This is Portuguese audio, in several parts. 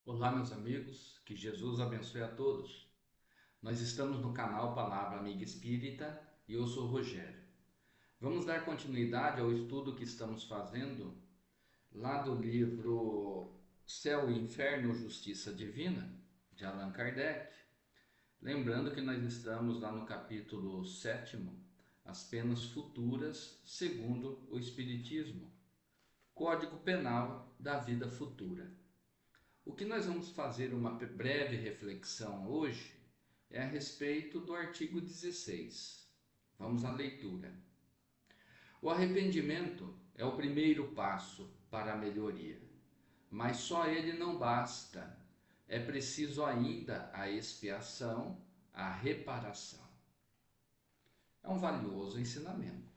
Olá, meus amigos, que Jesus abençoe a todos. Nós estamos no canal Palavra Amiga Espírita e eu sou o Rogério. Vamos dar continuidade ao estudo que estamos fazendo lá do livro Céu e Inferno, Justiça Divina, de Allan Kardec. Lembrando que nós estamos lá no capítulo 7º, As Penas Futuras, segundo o Espiritismo, Código Penal da Vida Futura. O que nós vamos fazer uma breve reflexão hoje é a respeito do artigo 16. Vamos à leitura. O arrependimento é o primeiro passo para a melhoria, mas só ele não basta. É preciso ainda a expiação, a reparação. É um valioso ensinamento,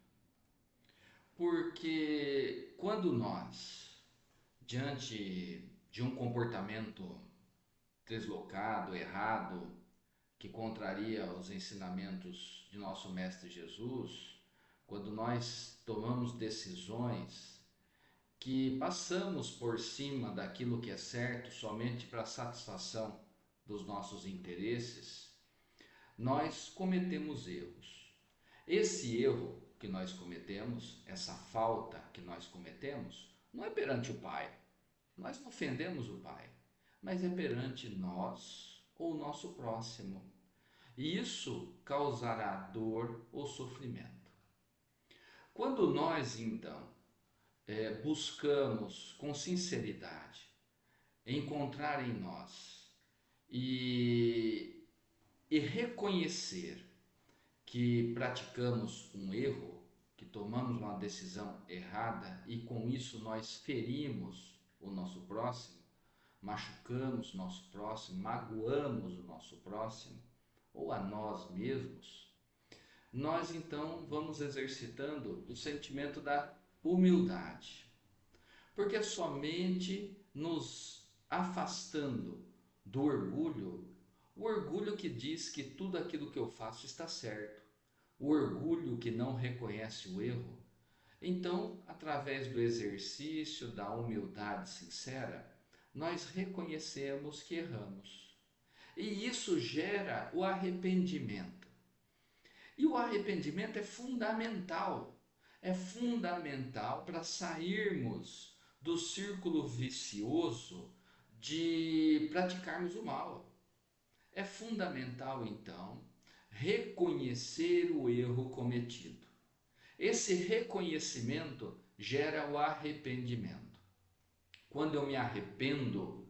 porque quando nós, diante de um comportamento deslocado, errado, que contraria os ensinamentos de nosso Mestre Jesus, quando nós tomamos decisões que passamos por cima daquilo que é certo somente para a satisfação dos nossos interesses, nós cometemos erros. Esse erro que nós cometemos, essa falta que nós cometemos, não é perante o Pai. Nós não ofendemos o Pai, mas é perante nós ou o nosso próximo. E isso causará dor ou sofrimento. Quando nós, então, buscamos com sinceridade encontrar em nós e, e reconhecer que praticamos um erro, que tomamos uma decisão errada e com isso nós ferimos o nosso próximo, machucamos o nosso próximo, magoamos o nosso próximo ou a nós mesmos, nós então vamos exercitando o sentimento da humildade, porque é somente nos afastando do orgulho, o orgulho que diz que tudo aquilo que eu faço está certo, o orgulho que não reconhece o erro. Então, através do exercício da humildade sincera, nós reconhecemos que erramos. E isso gera o arrependimento. E o arrependimento é fundamental para sairmos do círculo vicioso de praticarmos o mal. É fundamental, então, reconhecer o erro cometido. Esse reconhecimento gera o arrependimento. Quando eu me arrependo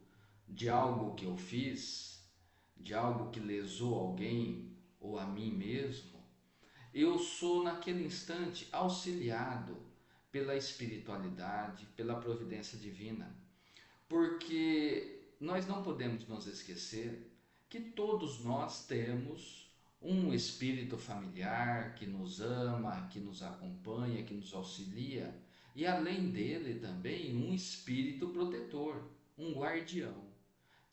de algo que eu fiz, de algo que lesou alguém ou a mim mesmo, eu sou naquele instante auxiliado pela espiritualidade, pela providência divina, porque nós não podemos nos esquecer que todos nós temos um espírito familiar que nos ama, que nos acompanha, que nos auxilia, e além dele também um espírito protetor, um guardião,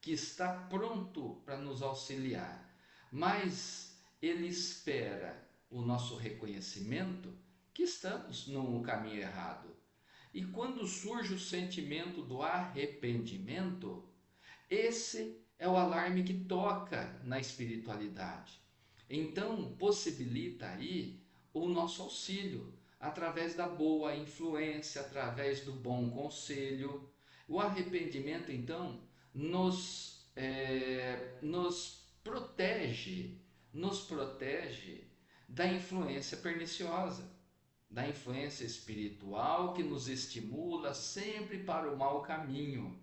que está pronto para nos auxiliar, mas ele espera o nosso reconhecimento que estamos no caminho errado. E quando surge o sentimento do arrependimento, esse é o alarme que toca na espiritualidade. Então, possibilita aí o nosso auxílio, através da boa influência, através do bom conselho. O arrependimento, então, nos protege da influência perniciosa, da influência espiritual que nos estimula sempre para o mau caminho.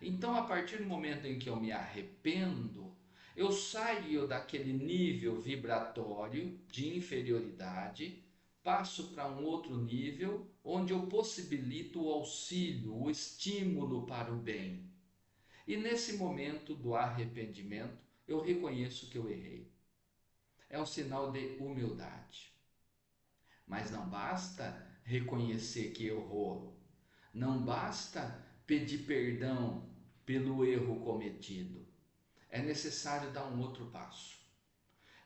Então, a partir do momento em que eu me arrependo, eu saio daquele nível vibratório de inferioridade, passo para um outro nível onde eu possibilito o auxílio, o estímulo para o bem. E nesse momento do arrependimento, eu reconheço que eu errei. É um sinal de humildade. Mas não basta reconhecer que errou, não basta pedir perdão pelo erro cometido. É necessário dar um outro passo.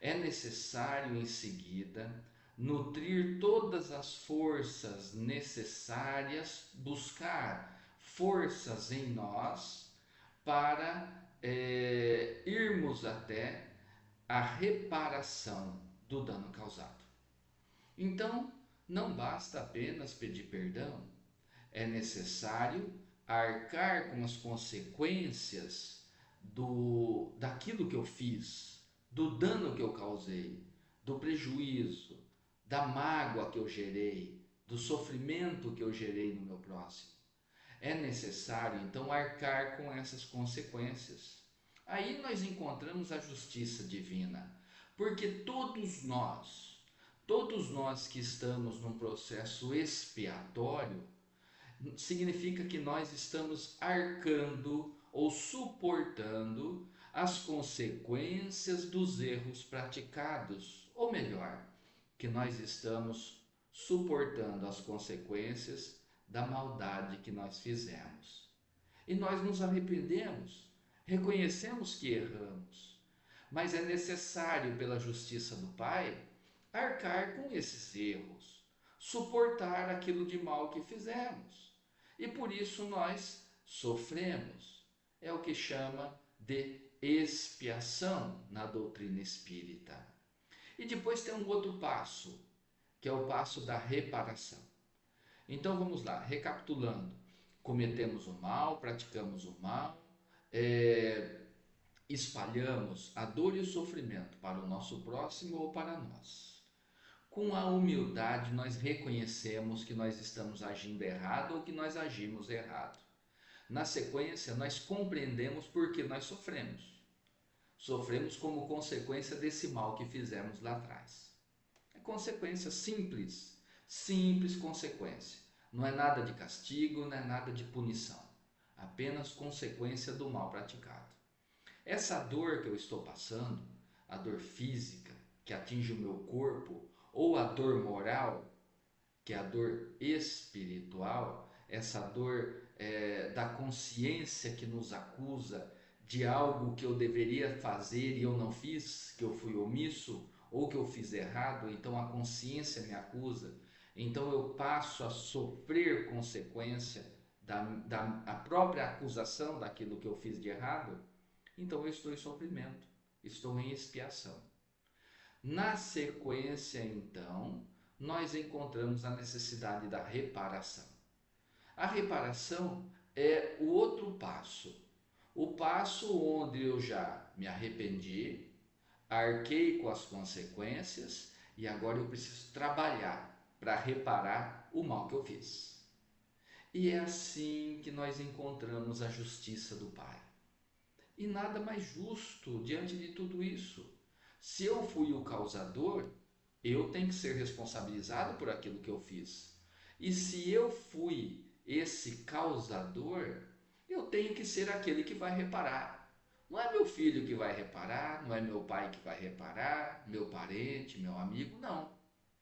É necessário, em seguida, nutrir todas as forças necessárias, buscar forças em nós para irmos até a reparação do dano causado. Então, não basta apenas pedir perdão, é necessário arcar com as consequências daquilo que eu fiz, do dano que eu causei, do prejuízo, da mágoa que eu gerei, do sofrimento que eu gerei no meu próximo. É necessário então arcar com essas consequências. Aí nós encontramos a justiça divina, porque todos nós que estamos num processo expiatório, significa que nós estamos arcando ou suportando as consequências dos erros praticados, ou melhor, que nós estamos suportando as consequências da maldade que nós fizemos. E nós nos arrependemos, reconhecemos que erramos, mas é necessário, pela justiça do Pai, arcar com esses erros, suportar aquilo de mal que fizemos. E por isso nós sofremos. É o que chama de expiação na doutrina espírita. E depois tem um outro passo, que é o passo da reparação. Então vamos lá, recapitulando: cometemos o mal, praticamos o mal, espalhamos a dor e o sofrimento para o nosso próximo ou para nós. Com a humildade, nós reconhecemos que nós estamos agindo errado ou que nós agimos errado. Na sequência, nós compreendemos por que nós sofremos. Sofremos como consequência desse mal que fizemos lá atrás. É consequência simples, simples consequência. Não é nada de castigo, não é nada de punição. Apenas consequência do mal praticado. Essa dor que eu estou passando, a dor física que atinge o meu corpo, ou a dor moral, que é a dor espiritual, essa dor da consciência que nos acusa de algo que eu deveria fazer e eu não fiz, que eu fui omisso, ou que eu fiz errado, então a consciência me acusa, então eu passo a sofrer consequência da própria acusação daquilo que eu fiz de errado, então eu estou em sofrimento, estou em expiação. Na sequência, então, nós encontramos a necessidade da reparação. A reparação é o outro passo. O passo onde eu já me arrependi, arquei com as consequências e agora eu preciso trabalhar para reparar o mal que eu fiz. E é assim que nós encontramos a justiça do Pai. E nada mais justo diante de tudo isso. Se eu fui o causador, eu tenho que ser responsabilizado por aquilo que eu fiz. E se eu fui esse causador, eu tenho que ser aquele que vai reparar. Não é meu filho que vai reparar, não é meu pai que vai reparar, meu parente, meu amigo, não.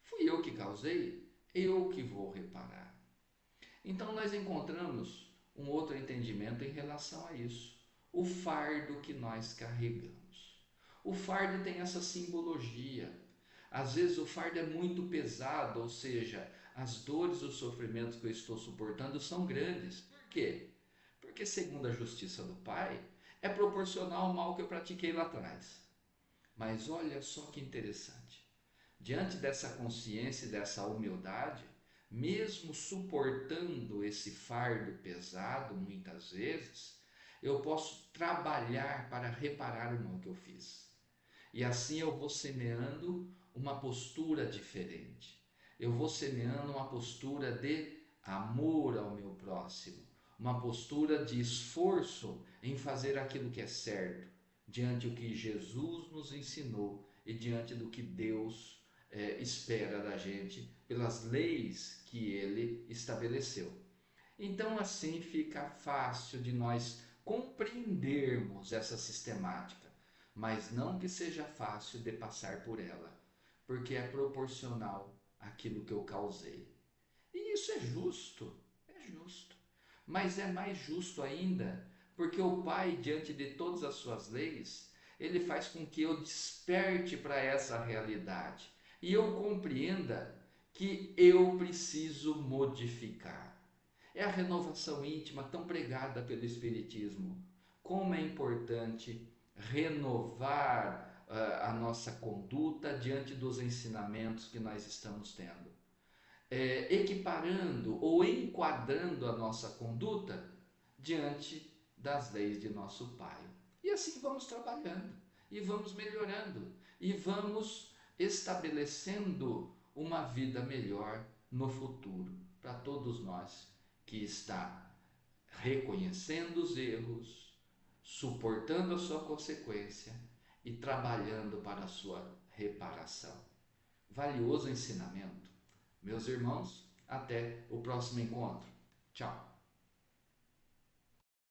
Fui eu que causei, eu que vou reparar. Então nós encontramos um outro entendimento em relação a isso. O fardo que nós carregamos. O fardo tem essa simbologia. Às vezes o fardo é muito pesado, ou seja, as dores, os sofrimentos que eu estou suportando são grandes. Por quê? Porque, segundo a justiça do Pai, é proporcional ao mal que eu pratiquei lá atrás. Mas olha só que interessante. Diante dessa consciência e dessa humildade, mesmo suportando esse fardo pesado, muitas vezes, eu posso trabalhar para reparar o mal que eu fiz. E assim eu vou semeando uma postura diferente. Eu vou semeando uma postura de amor ao meu próximo, uma postura de esforço em fazer aquilo que é certo, diante do que Jesus nos ensinou e diante do que Deus espera da gente, pelas leis que Ele estabeleceu. Então assim fica fácil de nós compreendermos essa sistemática, mas não que seja fácil de passar por ela, porque é proporcional àquilo que eu causei. E isso é justo, mas é mais justo ainda, porque o Pai, diante de todas as suas leis, ele faz com que eu desperte para essa realidade e eu compreenda que eu preciso modificar. É a renovação íntima tão pregada pelo Espiritismo. como é importante renovar a nossa conduta diante dos ensinamentos que nós estamos tendo, equiparando ou enquadrando a nossa conduta diante das leis de nosso Pai. E assim vamos trabalhando, e vamos melhorando, e vamos estabelecendo uma vida melhor no futuro para todos nós que está reconhecendo os erros, suportando a sua consequência e trabalhando para a sua reparação. Valioso ensinamento. Meus irmãos, até o próximo encontro. Tchau.